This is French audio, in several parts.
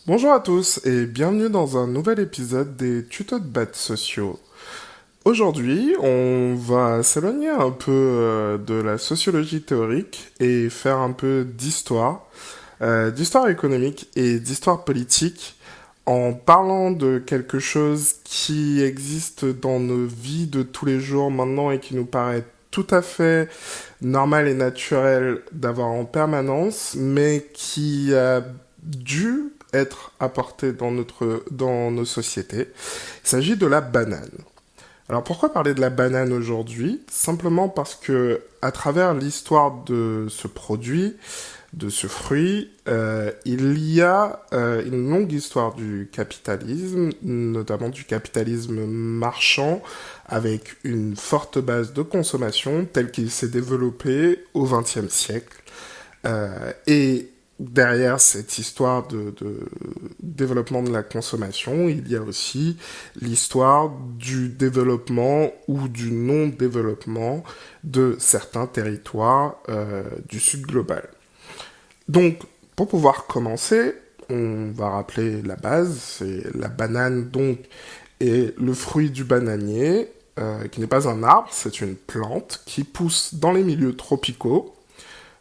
Bonjour à tous et bienvenue dans un nouvel épisode des tutos de bêtes sociaux. Aujourd'hui, on va s'éloigner un peu de la sociologie théorique et faire un peu d'histoire économique et d'histoire politique en parlant de quelque chose qui existe dans nos vies de tous les jours maintenant et qui nous paraît tout à fait normal et naturel d'avoir en permanence, mais qui a dû être apporté dans nos sociétés. Il s'agit de la banane. Alors pourquoi parler de la banane aujourd'hui? Simplement parce que à travers l'histoire de ce produit, de ce fruit, il y a une longue histoire du capitalisme, notamment du capitalisme marchand, avec une forte base de consommation tel qu'il s'est développé au XXe siècle. Et derrière cette histoire de développement de la consommation, il y a aussi l'histoire du développement ou du non-développement de certains territoires du sud global. Donc, pour pouvoir commencer, on va rappeler la base, c'est la banane donc est le fruit du bananier, qui n'est pas un arbre, c'est une plante qui pousse dans les milieux tropicaux.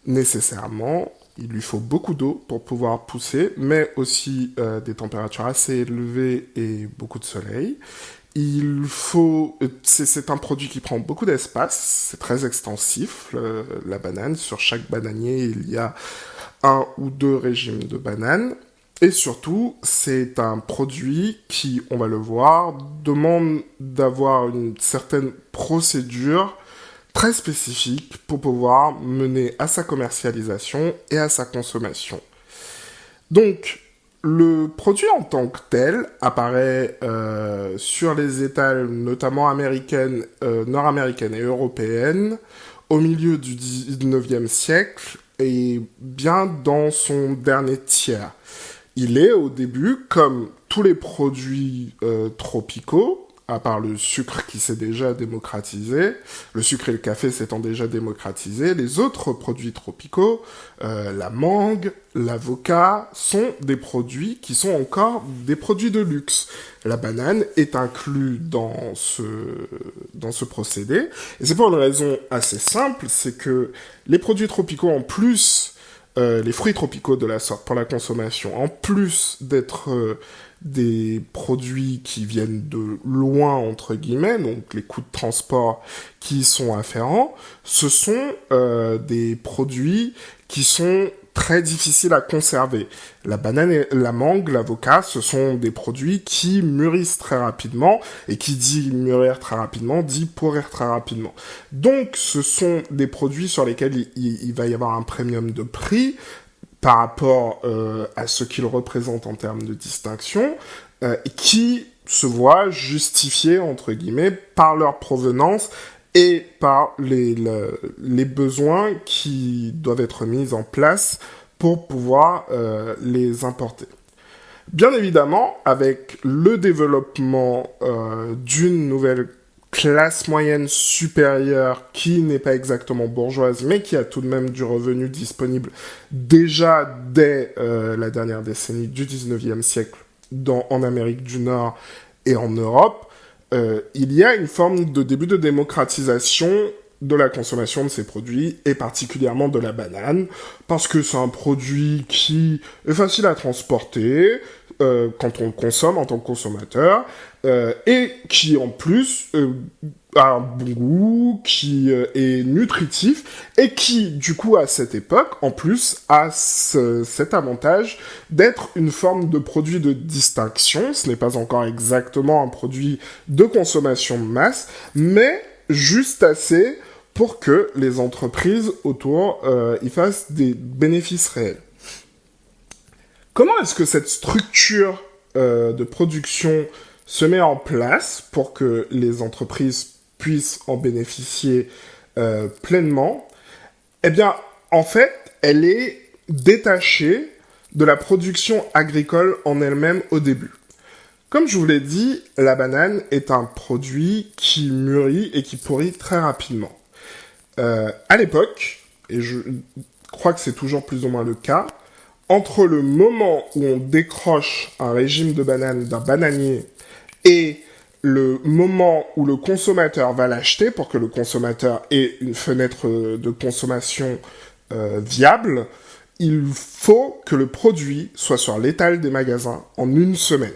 Nécessairement, il lui faut beaucoup d'eau pour pouvoir pousser, mais aussi des températures assez élevées et beaucoup de soleil. C'est un produit qui prend beaucoup d'espace, c'est très extensif, la banane. Sur chaque bananier, il y a un ou deux régimes de bananes. Et surtout, c'est un produit qui, on va le voir, demande d'avoir une certaine procédure très spécifique pour pouvoir mener à sa commercialisation et à sa consommation. Donc, le produit en tant que tel apparaît sur les étals, notamment américaines, nord-américaines et européennes, au milieu du 19e siècle et bien dans son dernier tiers. Il est au début, comme tous les produits tropicaux, à part le sucre qui s'est déjà démocratisé, le sucre et le café s'étant déjà démocratisés, les autres produits tropicaux, la mangue, l'avocat, sont des produits qui sont encore des produits de luxe. La banane est inclue dans ce procédé, et c'est pour une raison assez simple, c'est que les produits tropicaux, en plus les fruits tropicaux de la sorte pour la consommation, en plus d'être des produits qui viennent de loin, entre guillemets, donc les coûts de transport qui sont afférents, ce sont des produits qui sont très difficiles à conserver. La banane, la mangue, l'avocat, ce sont des produits qui mûrissent très rapidement, et qui dit mûrir très rapidement, dit pourrir très rapidement. Donc, ce sont des produits sur lesquels il va y avoir un premium de prix, par rapport à ce qu'ils représentent en termes de distinction, qui se voient justifiés, entre guillemets, par leur provenance et par les besoins qui doivent être mis en place pour pouvoir les importer. Bien évidemment, avec le développement d'une nouvelle classe moyenne supérieure qui n'est pas exactement bourgeoise, mais qui a tout de même du revenu disponible déjà dès la dernière décennie du 19e siècle en Amérique du Nord et en Europe, il y a une forme de début de démocratisation de la consommation de ces produits, et particulièrement de la banane, parce que c'est un produit qui est facile à transporter quand on le consomme en tant que consommateur, et qui en plus a un bon goût, qui est nutritif, et qui, du coup, à cette époque, en plus, a cet avantage d'être une forme de produit de distinction. Ce n'est pas encore exactement un produit de consommation de masse, mais juste assez pour que les entreprises autour y fassent des bénéfices réels. Comment est-ce que cette structure de production se met en place pour que les entreprises puissent en bénéficier pleinement? Eh bien, en fait, elle est détachée de la production agricole en elle-même au début. Comme je vous l'ai dit, la banane est un produit qui mûrit et qui pourrit très rapidement. À l'époque, et je crois que c'est toujours plus ou moins le cas, entre le moment où on décroche un régime de banane d'un bananier et le moment où le consommateur va l'acheter pour que le consommateur ait une fenêtre de consommation viable, il faut que le produit soit sur l'étal des magasins en une semaine.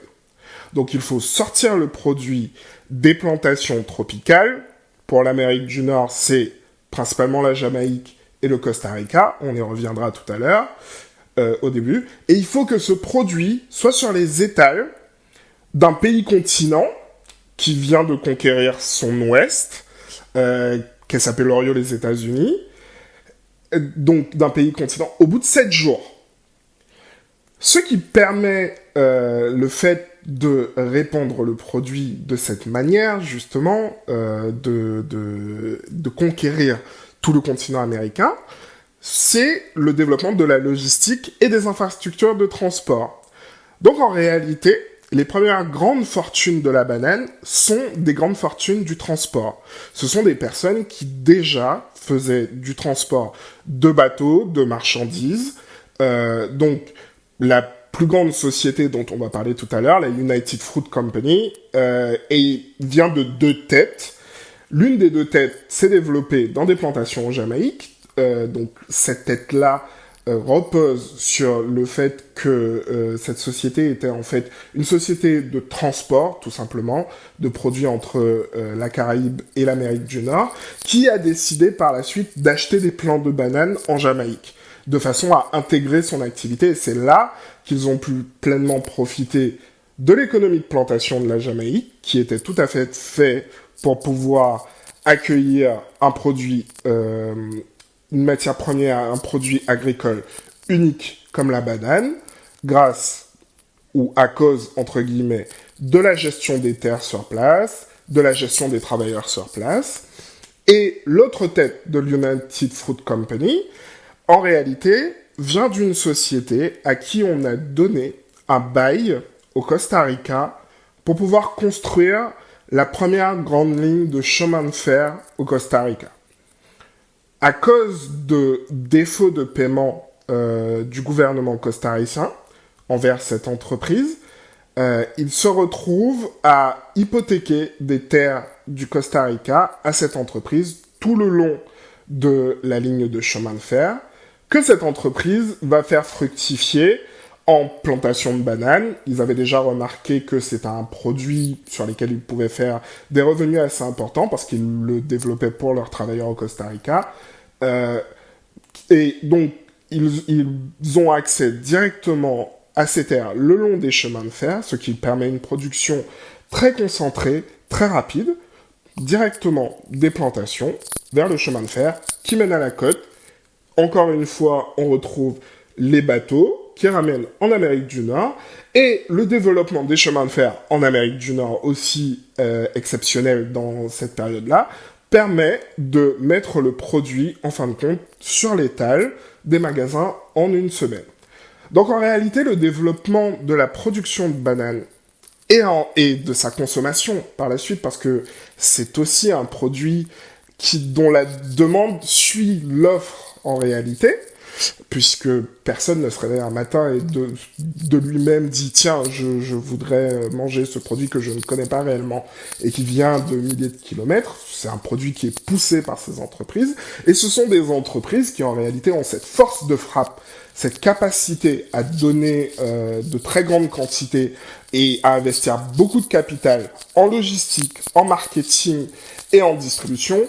Donc il faut sortir le produit des plantations tropicales. Pour l'Amérique du Nord, c'est principalement la Jamaïque et le Costa Rica. On y reviendra tout à l'heure, au début. Et il faut que ce produit soit sur les étals d'un pays continent qui vient de conquérir son ouest, qui s'appelle l'Orient les États-Unis, donc d'un pays continent, au bout de 7 jours. Ce qui permet le fait de répandre le produit de cette manière, justement, de conquérir tout le continent américain, c'est le développement de la logistique et des infrastructures de transport. Donc en réalité, les premières grandes fortunes de la banane sont des grandes fortunes du transport. Ce sont des personnes qui déjà faisaient du transport de bateaux, de marchandises. Donc la plus grande société dont on va parler tout à l'heure, la United Fruit Company, vient de 2 têtes. L'une des 2 têtes s'est développée dans des plantations en Jamaïque. Donc cette tête-là repose sur le fait que cette société était en fait une société de transport, tout simplement, de produits entre la Caraïbe et l'Amérique du Nord, qui a décidé par la suite d'acheter des plants de bananes en Jamaïque, de façon à intégrer son activité. Et c'est là qu'ils ont pu pleinement profiter de l'économie de plantation de la Jamaïque, qui était tout à fait pour pouvoir accueillir un produit, une matière première, un produit agricole unique comme la banane, grâce ou à cause, entre guillemets, de la gestion des terres sur place, de la gestion des travailleurs sur place. Et l'autre tête de l'United Fruit Company, en réalité, vient d'une société à qui on a donné un bail au Costa Rica pour pouvoir construire la première grande ligne de chemin de fer au Costa Rica. À cause de défauts de paiement du gouvernement costaricien envers cette entreprise, il se retrouve à hypothéquer des terres du Costa Rica à cette entreprise tout le long de la ligne de chemin de fer, que cette entreprise va faire fructifier en plantation de bananes. Ils avaient déjà remarqué que c'était un produit sur lequel ils pouvaient faire des revenus assez importants parce qu'ils le développaient pour leurs travailleurs au Costa Rica. Et donc, ils ont accès directement à ces terres le long des chemins de fer, ce qui permet une production très concentrée, très rapide, directement des plantations vers le chemin de fer qui mène à la côte. Encore une fois, on retrouve les bateaux qui ramènent en Amérique du Nord et le développement des chemins de fer en Amérique du Nord, aussi exceptionnel dans cette période-là, permet de mettre le produit, en fin de compte, sur l'étal des magasins en une semaine. Donc en réalité, le développement de la production de bananes et de sa consommation par la suite, parce que c'est aussi un produit dont la demande suit l'offre en réalité, puisque personne ne se réveille un matin et de lui-même dit « Tiens, je voudrais manger ce produit que je ne connais pas réellement et qui vient de milliers de kilomètres ». C'est un produit qui est poussé par ces entreprises. Et ce sont des entreprises qui, en réalité, ont cette force de frappe, cette capacité à donner de très grandes quantités et à investir beaucoup de capital en logistique, en marketing et en distribution,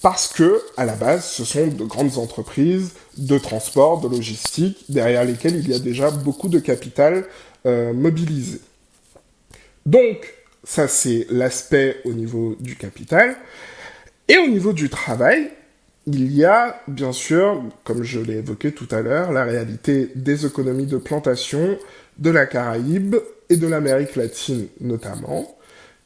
parce que, à la base, ce sont de grandes entreprises de transport, de logistique, derrière lesquelles il y a déjà beaucoup de capital mobilisé. Donc, ça c'est l'aspect au niveau du capital. Et au niveau du travail, il y a, bien sûr, comme je l'ai évoqué tout à l'heure, la réalité des économies de plantation de la Caraïbe et de l'Amérique latine notamment,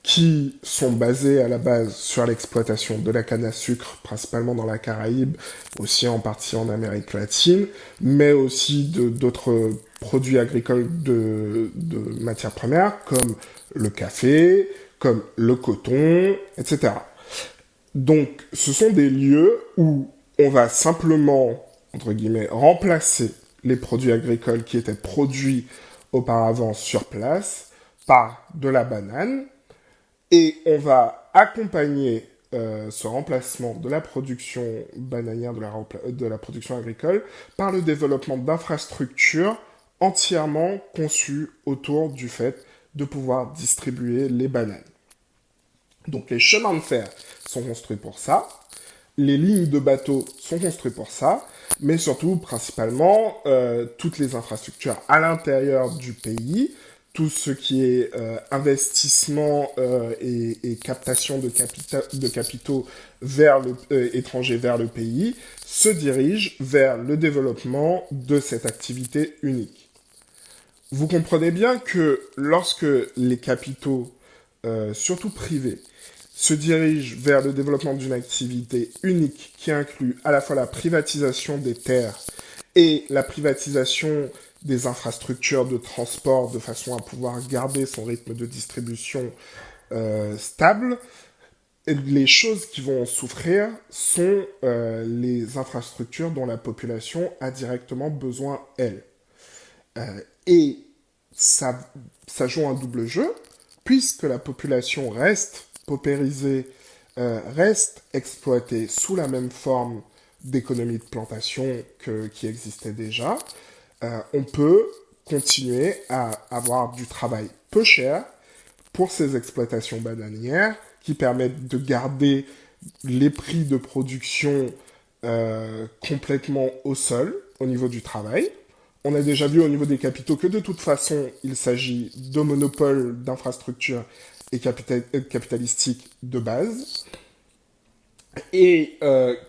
qui sont basés à la base sur l'exploitation de la canne à sucre, principalement dans la Caraïbe, aussi en partie en Amérique latine, mais aussi d'autres produits agricoles de matières premières, comme le café, comme le coton, etc. Donc, ce sont des lieux où on va simplement, entre guillemets, remplacer les produits agricoles qui étaient produits auparavant sur place par de la banane et on va accompagner ce remplacement de la production bananière, de la production agricole, par le développement d'infrastructures entièrement conçues autour du fait de pouvoir distribuer les bananes. Donc les chemins de fer sont construits pour ça, les lignes de bateaux sont construites pour ça, mais surtout, principalement, toutes les infrastructures à l'intérieur du pays, tout ce qui est investissement et captation de capitaux étrangers vers le pays, se dirigent vers le développement de cette activité unique. Vous comprenez bien que lorsque les capitaux, surtout privés, se dirigent vers le développement d'une activité unique qui inclut à la fois la privatisation des terres et la privatisation des infrastructures de transport de façon à pouvoir garder son rythme de distribution stable, les choses qui vont souffrir sont les infrastructures dont la population a directement besoin, elle. Et ça joue un double jeu, puisque la population reste paupérisée, reste exploitée sous la même forme d'économie de plantation qui existait déjà, on peut continuer à avoir du travail peu cher pour ces exploitations bananières qui permettent de garder les prix de production complètement au sol au niveau du travail. On a déjà vu au niveau des capitaux que de toute façon, il s'agit de monopoles d'infrastructures et capitalistiques de base, et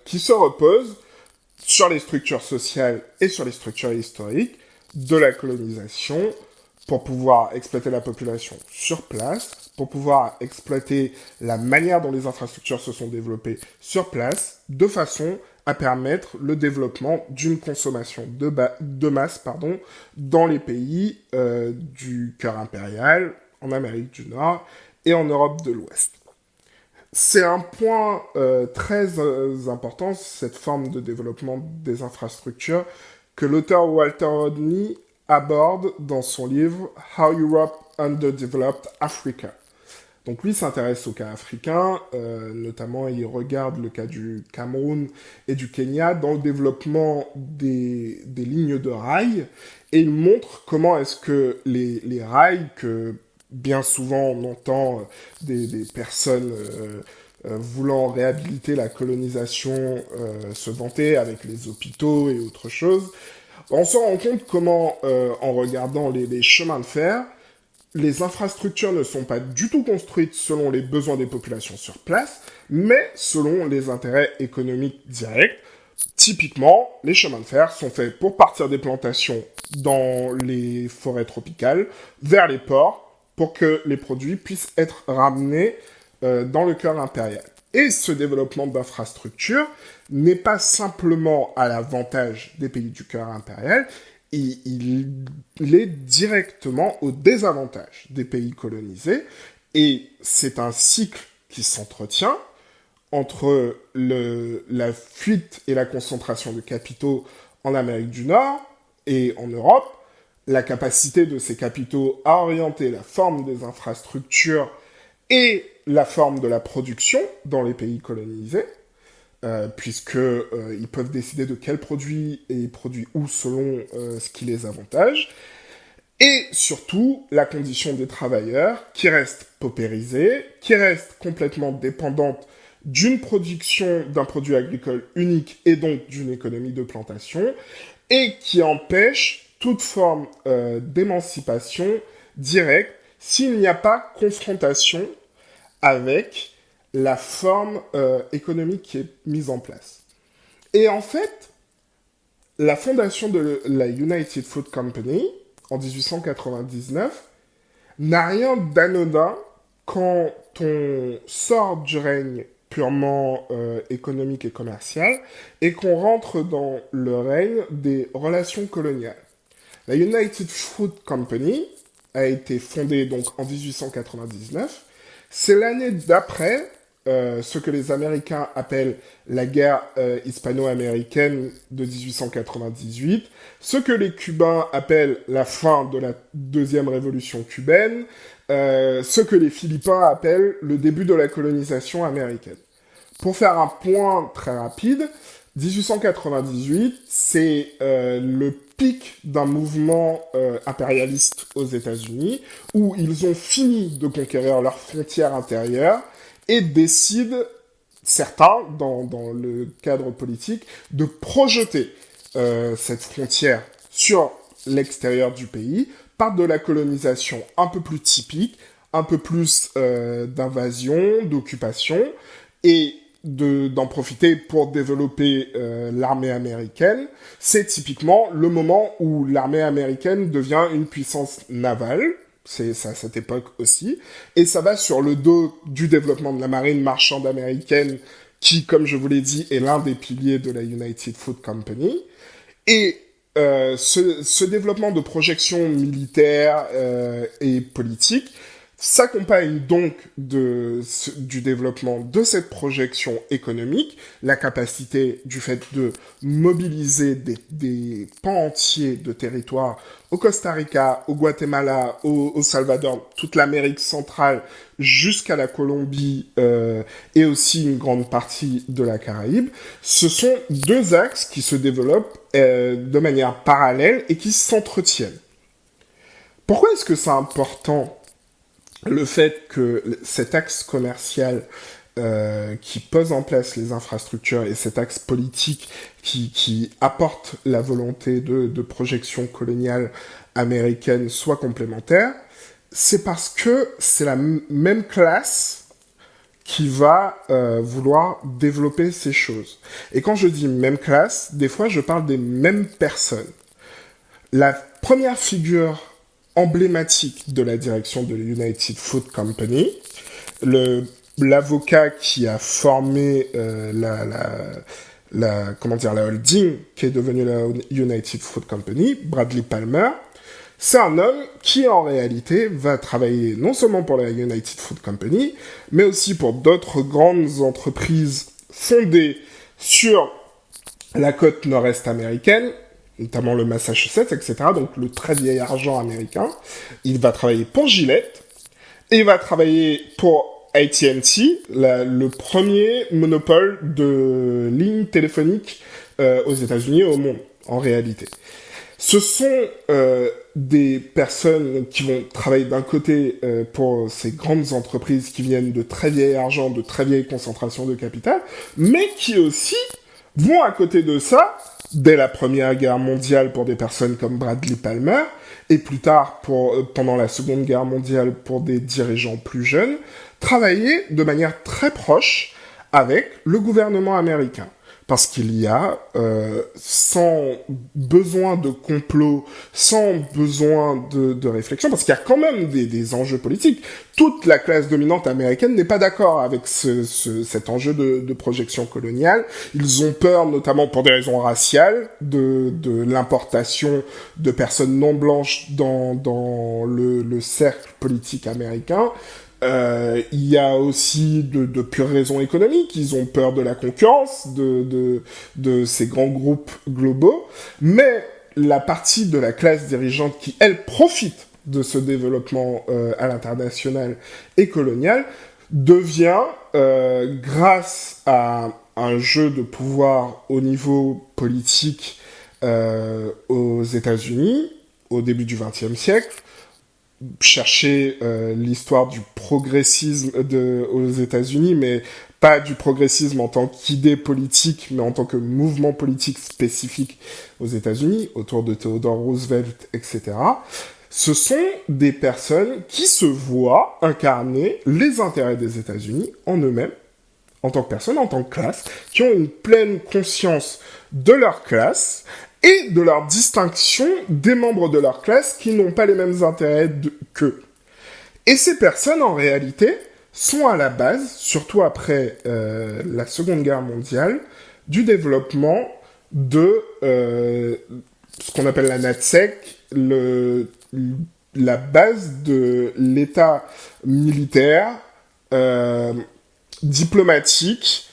qui se reposent sur les structures sociales et sur les structures historiques de la colonisation pour pouvoir exploiter la population sur place, pour pouvoir exploiter la manière dont les infrastructures se sont développées sur place, de façon à permettre le développement d'une consommation de masse dans les pays du cœur impérial, en Amérique du Nord et en Europe de l'Ouest. C'est un point très important, cette forme de développement des infrastructures, que l'auteur Walter Rodney aborde dans son livre « How Europe Underdeveloped Africa ». Donc lui s'intéresse au cas africain, notamment il regarde le cas du Cameroun et du Kenya dans le développement des lignes de rails, et il montre comment est-ce que les rails, que bien souvent on entend des personnes voulant réhabiliter la colonisation se vanter avec les hôpitaux et autre chose, on se rend compte comment, en regardant les chemins de fer, les infrastructures ne sont pas du tout construites selon les besoins des populations sur place, mais selon les intérêts économiques directs. Typiquement, les chemins de fer sont faits pour partir des plantations dans les forêts tropicales vers les ports pour que les produits puissent être ramenés dans le cœur impérial. Et ce développement d'infrastructures n'est pas simplement à l'avantage des pays du cœur impérial, il est directement au désavantage des pays colonisés, et c'est un cycle qui s'entretient entre la fuite et la concentration de capitaux en Amérique du Nord et en Europe, la capacité de ces capitaux à orienter la forme des infrastructures et la forme de la production dans les pays colonisés, puisqu'ils peuvent décider de quels produits et produits où selon ce qui les avantage, et surtout la condition des travailleurs qui restent paupérisés, qui restent complètement dépendantes d'une production d'un produit agricole unique et donc d'une économie de plantation, et qui empêche toute forme d'émancipation directe s'il n'y a pas confrontation avec la forme économique qui est mise en place. Et en fait, la fondation de la United Fruit Company, en 1899, n'a rien d'anodin quand on sort du règne purement économique et commercial et qu'on rentre dans le règne des relations coloniales. La United Fruit Company a été fondée donc en 1899. C'est l'année d'après ce que les Américains appellent la guerre hispano-américaine de 1898, ce que les Cubains appellent la fin de la deuxième révolution cubaine, ce que les Philippins appellent le début de la colonisation américaine. Pour faire un point très rapide, 1898, c'est le pic d'un mouvement impérialiste aux États-Unis, où ils ont fini de conquérir leurs frontières intérieures et décident, certains, dans le cadre politique, de projeter cette frontière sur l'extérieur du pays par de la colonisation un peu plus typique, un peu plus d'invasion, d'occupation, et d'en profiter pour développer l'armée américaine. C'est typiquement le moment où l'armée américaine devient une puissance navale, c'est à cette époque aussi, et ça va sur le dos du développement de la marine marchande américaine, qui, comme je vous l'ai dit, est l'un des piliers de la United Fruit Company. Et ce développement de projection militaire et politique s'accompagne donc du développement de cette projection économique, la capacité du fait de mobiliser des pans entiers de territoire au Costa Rica, au Guatemala, au Salvador, toute l'Amérique centrale jusqu'à la Colombie et aussi une grande partie de la Caraïbe. Ce sont deux axes qui se développent de manière parallèle et qui s'entretiennent. Pourquoi est-ce que c'est important le fait que cet axe commercial qui pose en place les infrastructures et cet axe politique qui apporte la volonté de projection coloniale américaine soit complémentaire, c'est parce que c'est la même classe qui va vouloir développer ces choses. Et quand je dis même classe, des fois je parle des mêmes personnes. La première figure emblématique de la direction de l'United Fruit Company, l'avocat qui a formé la holding qui est devenue la United Fruit Company, Bradley Palmer, c'est un homme qui en réalité va travailler non seulement pour la United Fruit Company, mais aussi pour d'autres grandes entreprises fondées sur la côte nord-est américaine, notamment le Massachusetts, etc., donc le très vieil argent américain. Il va travailler pour Gillette, et il va travailler pour AT&T, le premier monopole de lignes téléphoniques aux États-Unis et au monde, en réalité. Ce sont des personnes qui vont travailler d'un côté pour ces grandes entreprises qui viennent de très vieil argent, de très vieilles concentrations de capital, mais qui aussi vont à côté de ça, dès la Première Guerre mondiale pour des personnes comme Bradley Palmer, et plus tard pendant la Seconde Guerre mondiale pour des dirigeants plus jeunes, travailler de manière très proche avec le gouvernement américain. Parce qu'il y a, sans besoin de complot, sans besoin de réflexion, parce qu'il y a quand même des enjeux politiques. Toute la classe dominante américaine n'est pas d'accord avec cet enjeu de projection coloniale. Ils ont peur, notamment pour des raisons raciales, de l'importation de personnes non blanches dans le cercle politique américain. Il y a aussi de pures raisons économiques. Ils ont peur de la concurrence de ces grands groupes globaux. Mais la partie de la classe dirigeante qui, elle, profite de ce développement à l'international et colonial devient, grâce à un jeu de pouvoir au niveau politique aux États-Unis, au début du XXe siècle, chercher l'histoire du progressisme aux États-Unis, mais pas du progressisme en tant qu'idée politique, mais en tant que mouvement politique spécifique aux États-Unis, autour de Theodore Roosevelt, etc. Ce sont des personnes qui se voient incarner les intérêts des États-Unis en eux-mêmes, en tant que personnes, en tant que classe, qui ont une pleine conscience de leur classe et de leur distinction des membres de leur classe qui n'ont pas les mêmes intérêts qu'eux. Et ces personnes, en réalité, sont à la base, surtout après la Seconde Guerre mondiale, du développement de ce qu'on appelle la NATSEC, la base de l'État militaire diplomatique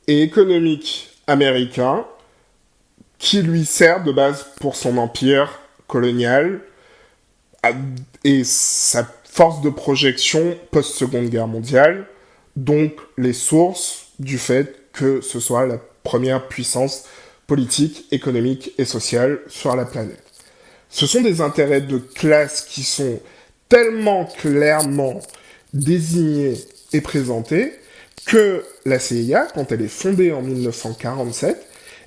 et économique américain qui lui sert de base pour son empire colonial et sa force de projection post-Seconde Guerre mondiale, donc les sources du fait que ce soit la première puissance politique, économique et sociale sur la planète. Ce sont des intérêts de classe qui sont tellement clairement désignés et présentés que la CIA, quand elle est fondée en 1947,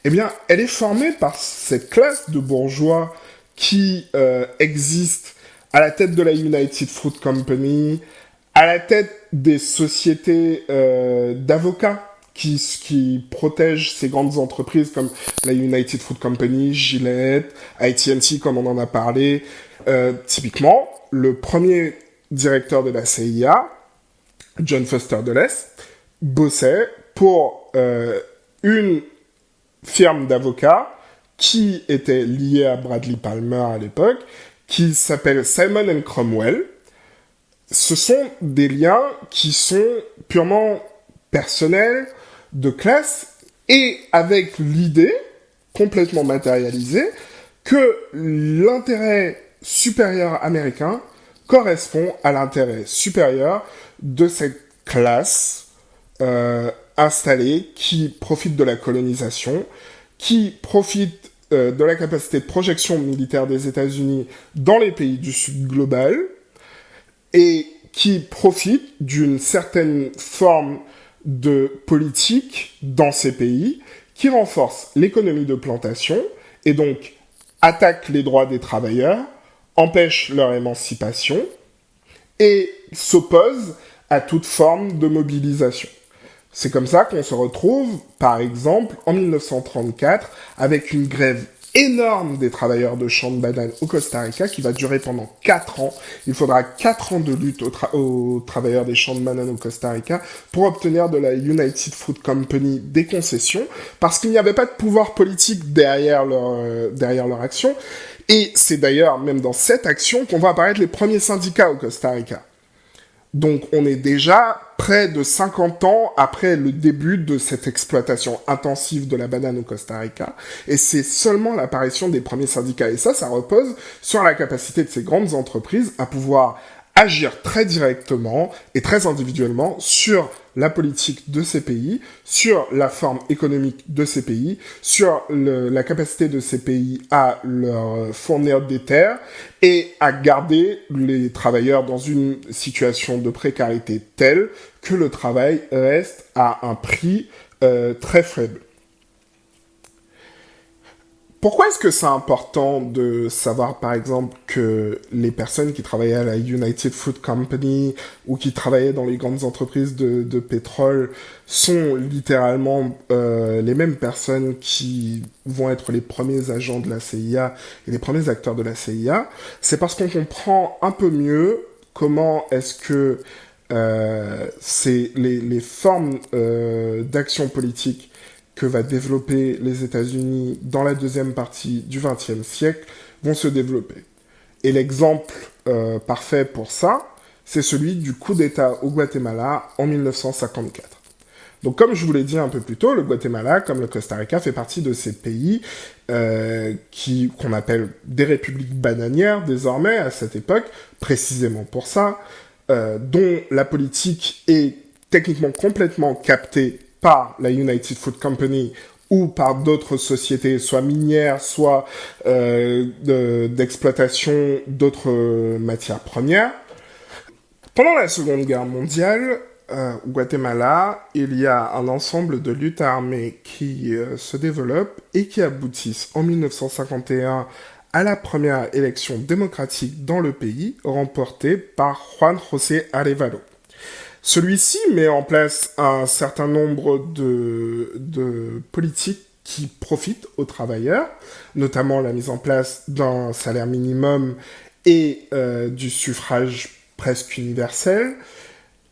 eh bien, elle est formée par cette classe de bourgeois qui existe à la tête de la United Fruit Company, à la tête des sociétés d'avocats qui protègent ces grandes entreprises comme la United Fruit Company, Gillette, AT&T comme on en a parlé. Typiquement, le premier directeur de la CIA, John Foster Dulles, bossait pour une firme d'avocats qui était liée à Bradley Palmer à l'époque, qui s'appelle Simon & Cromwell. Ce sont des liens qui sont purement personnels, de classe, et avec l'idée, complètement matérialisée, que l'intérêt supérieur américain correspond à l'intérêt supérieur de cette classe installée qui profite de la colonisation, qui profite de la capacité de projection militaire des États-Unis dans les pays du Sud global, et qui profite d'une certaine forme de politique dans ces pays qui renforce l'économie de plantation et donc attaque les droits des travailleurs, empêche leur émancipation et s'oppose à toute forme de mobilisation. C'est comme ça qu'on se retrouve, par exemple, en 1934, avec une grève énorme des travailleurs de champs de bananes au Costa Rica qui va durer pendant 4 ans. Il faudra 4 ans de lutte aux travailleurs des champs de bananes au Costa Rica pour obtenir de la United Fruit Company des concessions, parce qu'il n'y avait pas de pouvoir politique derrière leur action. Et c'est d'ailleurs même dans cette action qu'on va apparaître les premiers syndicats au Costa Rica. Donc on est déjà près de 50 ans après le début de cette exploitation intensive de la banane au Costa Rica, et c'est seulement l'apparition des premiers syndicats. Et ça repose sur la capacité de ces grandes entreprises à pouvoir agir très directement et très individuellement sur la politique de ces pays, sur la forme économique de ces pays, sur la capacité de ces pays à leur fournir des terres et à garder les travailleurs dans une situation de précarité telle que le travail reste à un prix très faible. Pourquoi est-ce que c'est important de savoir, par exemple, que les personnes qui travaillaient à la United Fruit Company ou qui travaillaient dans les grandes entreprises de pétrole sont littéralement les mêmes personnes qui vont être les premiers agents de la CIA et les premiers acteurs de la CIA? C'est parce qu'on comprend un peu mieux comment est-ce que c'est les formes d'action politique que va développer les États-Unis dans la deuxième partie du XXe siècle vont se développer. Et l'exemple parfait pour ça, c'est celui du coup d'État au Guatemala en 1954. Donc comme je vous l'ai dit un peu plus tôt, le Guatemala, comme le Costa Rica, fait partie de ces pays qu'on appelle des républiques bananières désormais à cette époque, précisément pour ça, dont la politique est techniquement complètement captée par la United Fruit Company ou par d'autres sociétés, soit minières, soit d'exploitation d'autres matières premières. Pendant la Seconde Guerre mondiale, au Guatemala, il y a un ensemble de luttes armées qui se développent et qui aboutissent en 1951 à la première élection démocratique dans le pays, remportée par Juan José Arevalo. Celui-ci met en place un certain nombre de politiques qui profitent aux travailleurs, notamment la mise en place d'un salaire minimum et du suffrage presque universel,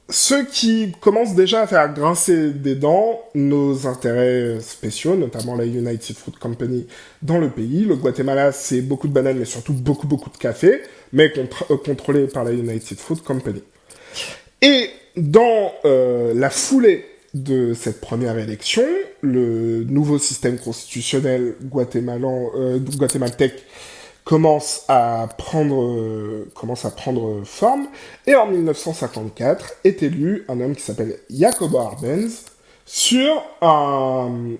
ce qui commence déjà à faire grincer des dents nos intérêts spéciaux, notamment la United Fruit Company dans le pays. Le Guatemala, c'est beaucoup de bananes, mais surtout beaucoup de café, mais contrôlé par la United Fruit Company. Et dans la foulée de cette première élection, le nouveau système constitutionnel guatémaltèque commence à prendre forme, et en 1954 est élu un homme qui s'appelle Jacobo Arbenz sur un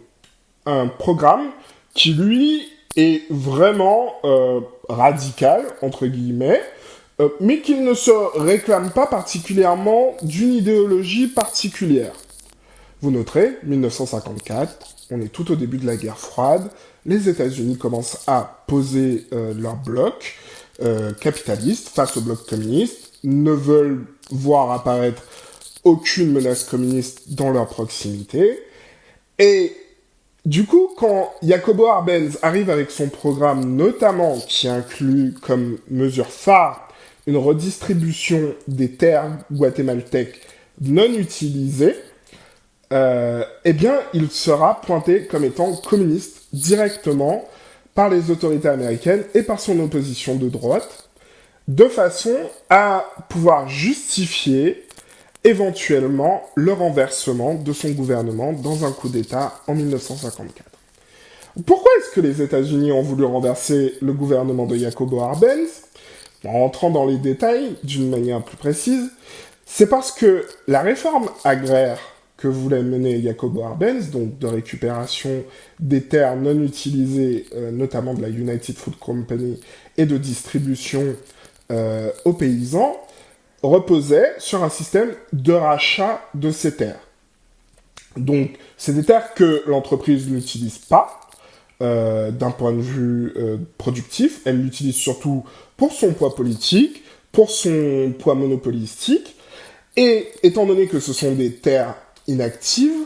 programme qui, lui, est vraiment radical, entre guillemets, mais qui ne se réclame pas particulièrement d'une idéologie particulière. Vous noterez, 1954, on est tout au début de la guerre froide, les États-Unis commencent à poser leur bloc capitaliste face au bloc communiste, ne veulent voir apparaître aucune menace communiste dans leur proximité, et du coup, quand Jacobo Arbenz arrive avec son programme, notamment qui inclut comme mesure phare une redistribution des terres guatémaltèques non utilisées, eh bien, il sera pointé comme étant communiste directement par les autorités américaines et par son opposition de droite, de façon à pouvoir justifier éventuellement le renversement de son gouvernement dans un coup d'État en 1954. Pourquoi est-ce que les États-Unis ont voulu renverser le gouvernement de Jacobo Arbenz? En rentrant dans les détails d'une manière plus précise, c'est parce que la réforme agraire que voulait mener Jacobo Arbenz, donc de récupération des terres non utilisées, notamment de la United Fruit Company, et de distribution aux paysans, reposait sur un système de rachat de ces terres. Donc, c'est des terres que l'entreprise n'utilise pas, d'un point de vue productif. Elle l'utilise surtout pour son poids politique, pour son poids monopolistique, et étant donné que ce sont des terres inactives,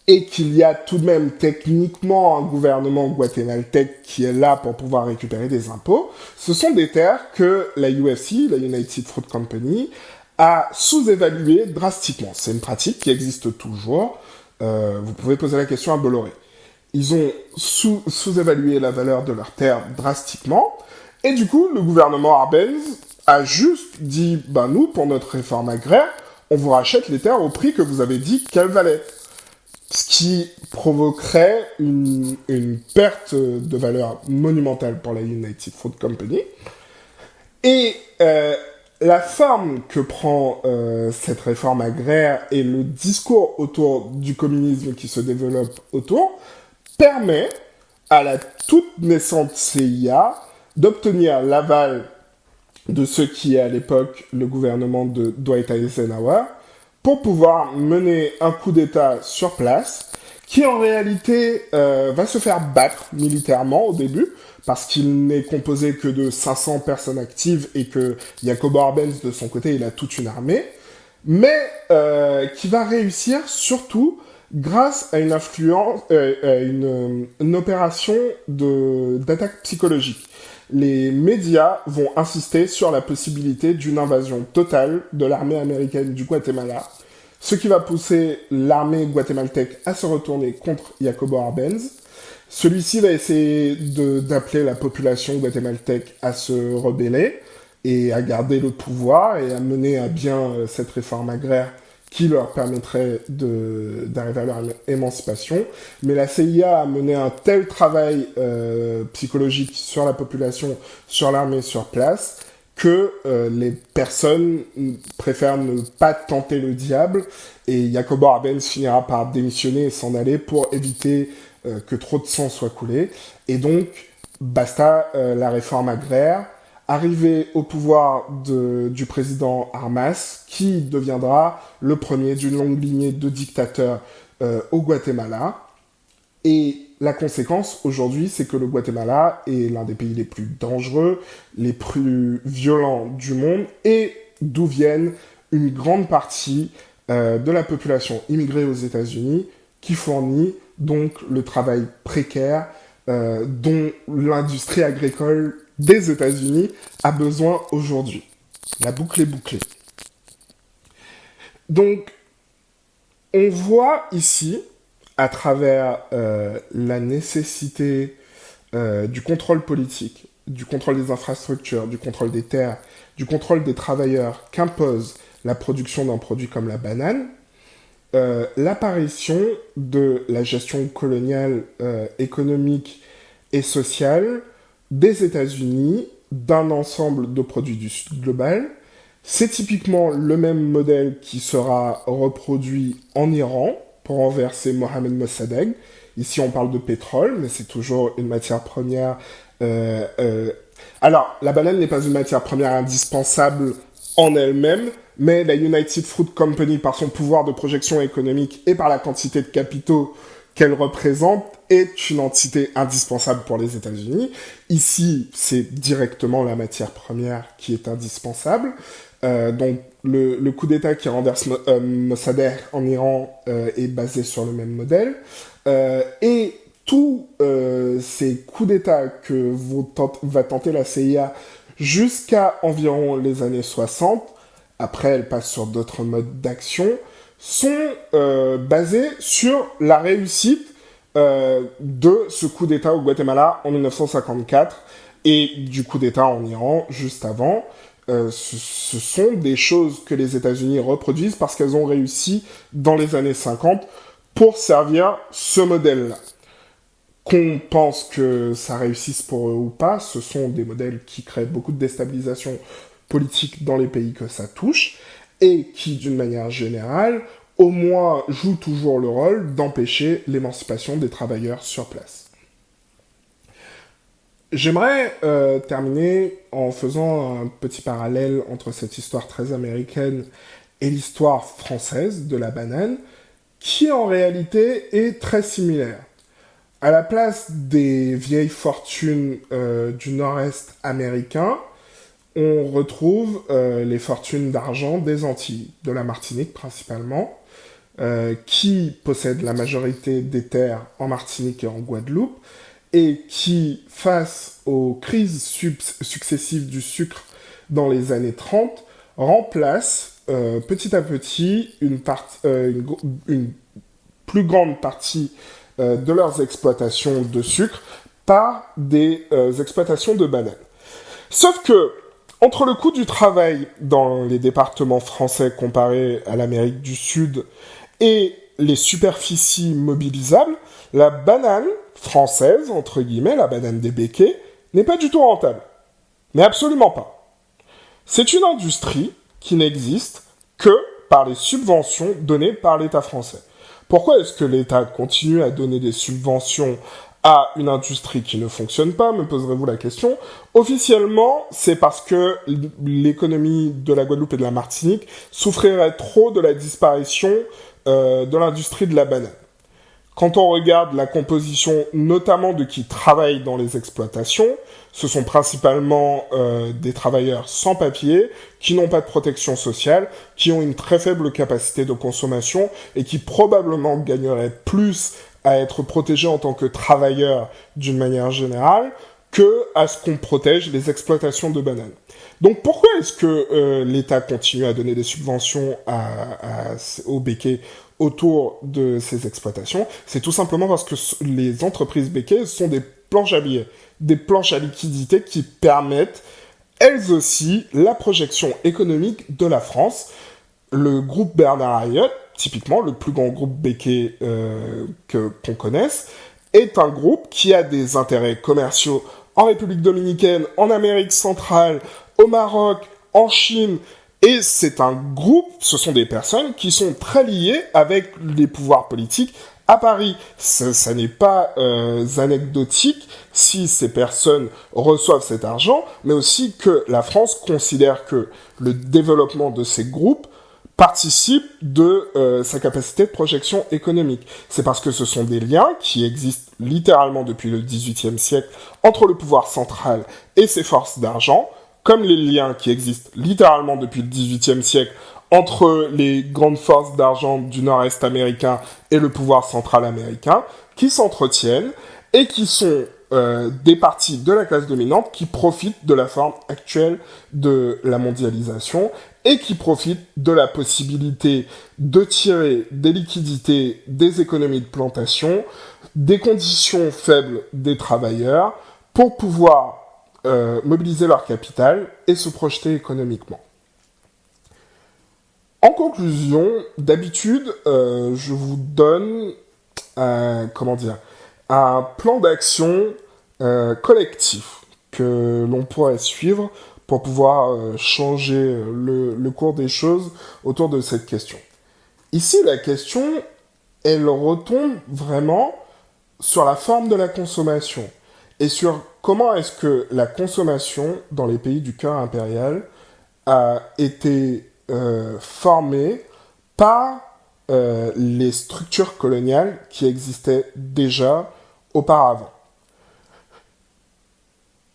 et qu'il y a tout de même techniquement un gouvernement guatémaltèque qui est là pour pouvoir récupérer des impôts, ce sont des terres que la UFC, la United Fruit Company, a sous-évaluées drastiquement. C'est une pratique qui existe toujours. Vous pouvez poser la question à Bolloré. Ils ont sous-évalué la valeur de leurs terres drastiquement, et du coup, le gouvernement Arbenz a juste dit, ben nous, pour notre réforme agraire, on vous rachète les terres au prix que vous avez dit qu'elles valaient. Ce qui provoquerait une perte de valeur monumentale pour la United Fruit Company. Et la forme que prend cette réforme agraire et le discours autour du communisme qui se développe autour permet à la toute naissante CIA d'obtenir l'aval de ce qui est à l'époque le gouvernement de Dwight Eisenhower pour pouvoir mener un coup d'État sur place qui en réalité va se faire battre militairement au début parce qu'il n'est composé que de 500 personnes actives et que Jacobo Arbenz de son côté il a toute une armée, mais qui va réussir surtout grâce à une influence, une opération d'attaque psychologique. Les médias vont insister sur la possibilité d'une invasion totale de l'armée américaine du Guatemala, ce qui va pousser l'armée guatémaltèque à se retourner contre Jacobo Arbenz. Celui-ci va essayer d'appeler la population guatémaltèque à se rebeller et à garder le pouvoir et à mener à bien cette réforme agraire qui leur permettrait d'arriver à leur émancipation. Mais la CIA a mené un tel travail psychologique sur la population, sur l'armée sur place, que les personnes préfèrent ne pas tenter le diable, et Jacobo Arbenz finira par démissionner et s'en aller pour éviter que trop de sang soit coulé. Et donc, basta la réforme agraire. Arrivé au pouvoir du président Armas, qui deviendra le premier d'une longue lignée de dictateurs au Guatemala. Et la conséquence, aujourd'hui, c'est que le Guatemala est l'un des pays les plus dangereux, les plus violents du monde, et d'où viennent une grande partie de la population immigrée aux États-Unis, qui fournit donc le travail précaire dont l'industrie agricole des États-Unis a besoin aujourd'hui. La boucle est bouclée. Donc, on voit ici, à travers la nécessité du contrôle politique, du contrôle des infrastructures, du contrôle des terres, du contrôle des travailleurs qu'impose la production d'un produit comme la banane, l'apparition de la gestion coloniale économique et sociale des États-Unis d'un ensemble de produits du Sud global. C'est typiquement le même modèle qui sera reproduit en Iran pour renverser Mohammad Mossadegh. Ici, on parle de pétrole, mais c'est toujours une matière première. Alors, la banane n'est pas une matière première indispensable en elle-même, mais la United Fruit Company, par son pouvoir de projection économique et par la quantité de capitaux qu'elle représente, est une entité indispensable pour les États-Unis. Ici, c'est directement la matière première qui est indispensable. Donc, le coup d'État qui renverse Mossadegh en Iran est basé sur le même modèle. Et tous ces coups d'État que va tenter la CIA jusqu'à environ les années 60, après elle passe sur d'autres modes d'action, sont basés sur la réussite de ce coup d'État au Guatemala en 1954 et du coup d'État en Iran juste avant. Ce sont des choses que les États-Unis reproduisent parce qu'elles ont réussi dans les années 50 pour servir ce modèle-là. Qu'on pense que ça réussisse pour eux ou pas, ce sont des modèles qui créent beaucoup de déstabilisation politique dans les pays que ça touche, et qui, d'une manière générale, au moins jouent toujours le rôle d'empêcher l'émancipation des travailleurs sur place. J'aimerais terminer en faisant un petit parallèle entre cette histoire très américaine et l'histoire française de la banane, qui en réalité est très similaire. À la place des vieilles fortunes du nord-est américain, on retrouve les fortunes d'argent des Antilles, de la Martinique principalement, qui possèdent la majorité des terres en Martinique et en Guadeloupe, et qui, face aux crises successives du sucre dans les années 30, remplacent petit à petit une plus grande partie de leurs exploitations de sucre par des exploitations de bananes. Sauf que, entre le coût du travail dans les départements français comparé à l'Amérique du Sud et les superficies mobilisables, la banane française, entre guillemets, la banane des béquets, n'est pas du tout rentable. Mais absolument pas. C'est une industrie qui n'existe que par les subventions données par l'État français. Pourquoi est-ce que l'État continue à donner des subventions à une industrie qui ne fonctionne pas, me poserez-vous la question. Officiellement, c'est parce que l'économie de la Guadeloupe et de la Martinique souffrirait trop de la disparition de l'industrie de la banane. Quand on regarde la composition notamment de qui travaille dans les exploitations, ce sont principalement des travailleurs sans papier, qui n'ont pas de protection sociale, qui ont une très faible capacité de consommation et qui probablement gagneraient plus à être protégés en tant que travailleurs d'une manière générale que à ce qu'on protège les exploitations de bananes. Donc pourquoi est-ce que l'État continue à donner des subventions aux béquets autour de ces exploitations? C'est tout simplement parce que les entreprises béquets sont des planches à billets, des planches à liquidité qui permettent, elles aussi, la projection économique de la France. Le groupe Bernard Hayot, typiquement le plus grand groupe béquet qu'on connaisse, est un groupe qui a des intérêts commerciaux en République dominicaine, en Amérique centrale, au Maroc, en Chine, et c'est un groupe, ce sont des personnes qui sont très liées avec les pouvoirs politiques à Paris. Ça n'est pas anecdotique si ces personnes reçoivent cet argent, mais aussi que la France considère que le développement de ces groupes participe de sa capacité de projection économique. C'est parce que ce sont des liens qui existent littéralement depuis le XVIIIe siècle entre le pouvoir central et ses forces d'argent, comme les liens qui existent littéralement depuis le XVIIIe siècle entre les grandes forces d'argent du nord-est américain et le pouvoir central américain, qui s'entretiennent et qui sont des parties de la classe dominante qui profitent de la forme actuelle de la mondialisation et qui profitent de la possibilité de tirer des liquidités des économies de plantation, des conditions faibles des travailleurs, pour pouvoir mobiliser leur capital et se projeter économiquement. En conclusion, d'habitude, je vous donne, comment dire, un plan d'action collectif que l'on pourrait suivre pour pouvoir changer le cours des choses autour de cette question. Ici, la question, elle retombe vraiment sur la forme de la consommation et sur comment est-ce que la consommation dans les pays du cœur impérial a été formée par les structures coloniales qui existaient déjà auparavant.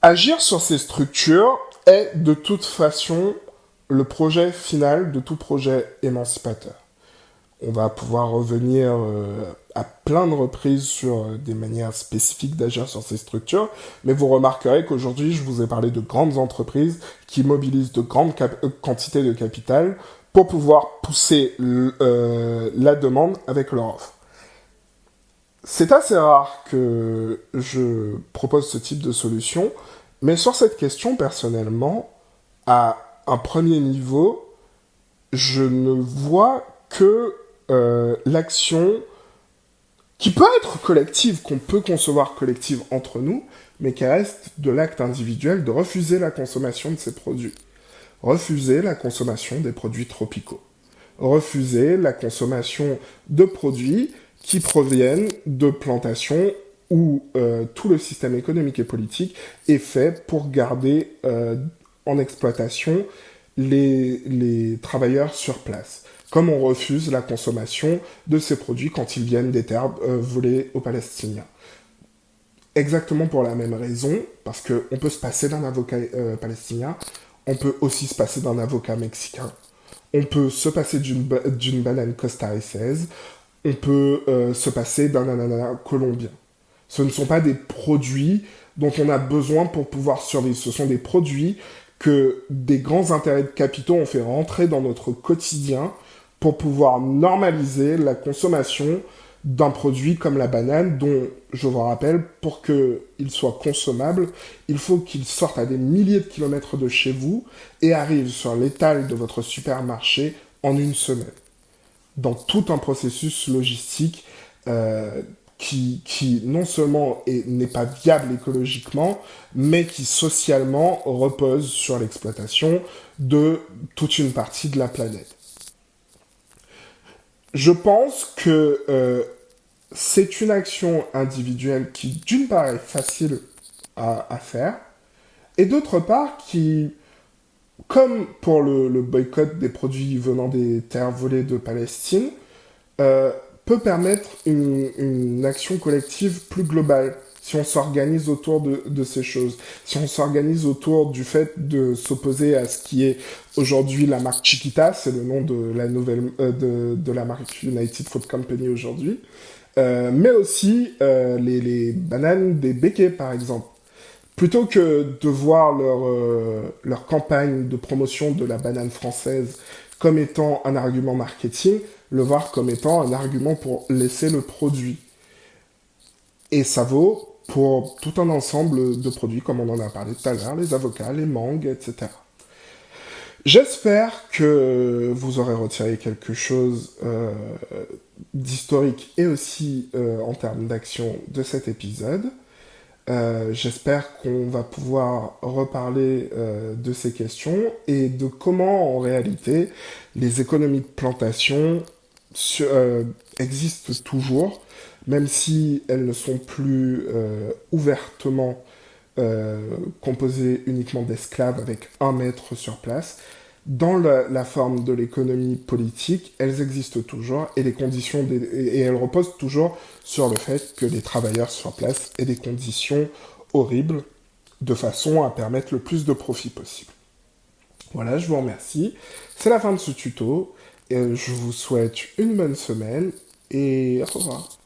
Agir sur ces structures est de toute façon le projet final de tout projet émancipateur. On va pouvoir revenir à plein de reprises sur des manières spécifiques d'agir sur ces structures, mais vous remarquerez qu'aujourd'hui, je vous ai parlé de grandes entreprises qui mobilisent de grandes quantités de capital pour pouvoir pousser la demande avec leur offre. C'est assez rare que je propose ce type de solution, mais sur cette question, personnellement, à un premier niveau, je ne vois que l'action qui peut être collective, qu'on peut concevoir collective entre nous, mais qui reste de l'acte individuel de refuser la consommation de ces produits. Refuser la consommation des produits tropicaux. Refuser la consommation de produits qui proviennent de plantations où tout le système économique et politique est fait pour garder en exploitation les travailleurs sur place. Comme on refuse la consommation de ces produits quand ils viennent des terres volées aux Palestiniens. Exactement pour la même raison, parce qu'on peut se passer d'un avocat palestinien, on peut aussi se passer d'un avocat mexicain, on peut se passer d'une banane costarricaise, on peut se passer d'un ananas colombien. Ce ne sont pas des produits dont on a besoin pour pouvoir survivre, ce sont des produits que des grands intérêts de capitaux ont fait rentrer dans notre quotidien pour pouvoir normaliser la consommation d'un produit comme la banane, dont, je vous rappelle, pour qu'il soit consommable, il faut qu'il sorte à des milliers de kilomètres de chez vous et arrive sur l'étal de votre supermarché en une semaine. Dans tout un processus logistique qui non seulement n'est pas viable écologiquement, mais qui socialement repose sur l'exploitation de toute une partie de la planète. Je pense que c'est une action individuelle qui, d'une part, est facile à faire, et d'autre part, qui, comme pour le boycott des produits venant des terres volées de Palestine, peut permettre une action collective plus globale, si on s'organise autour de ces choses, si on s'organise autour du fait de s'opposer à ce qui est aujourd'hui la marque Chiquita, c'est le nom de la nouvelle de la marque United Fruit Company aujourd'hui, mais aussi les bananes des Békés par exemple. Plutôt que de voir leur campagne de promotion de la banane française comme étant un argument marketing, le voir comme étant un argument pour laisser le produit. Et ça vaut pour tout un ensemble de produits, comme on en a parlé tout à l'heure, les avocats, les mangues, etc. J'espère que vous aurez retiré quelque chose d'historique et aussi en termes d'action de cet épisode. J'espère qu'on va pouvoir reparler de ces questions et de comment, en réalité, les économies de plantation existent toujours, même si elles ne sont plus ouvertement composées uniquement d'esclaves avec un maître sur place. Dans la forme de l'économie politique, elles existent toujours et et elles reposent toujours sur le fait que les travailleurs sur place aient des conditions horribles de façon à permettre le plus de profit possible. Voilà, je vous remercie. C'est la fin de ce tuto. Et je vous souhaite une bonne semaine et au revoir.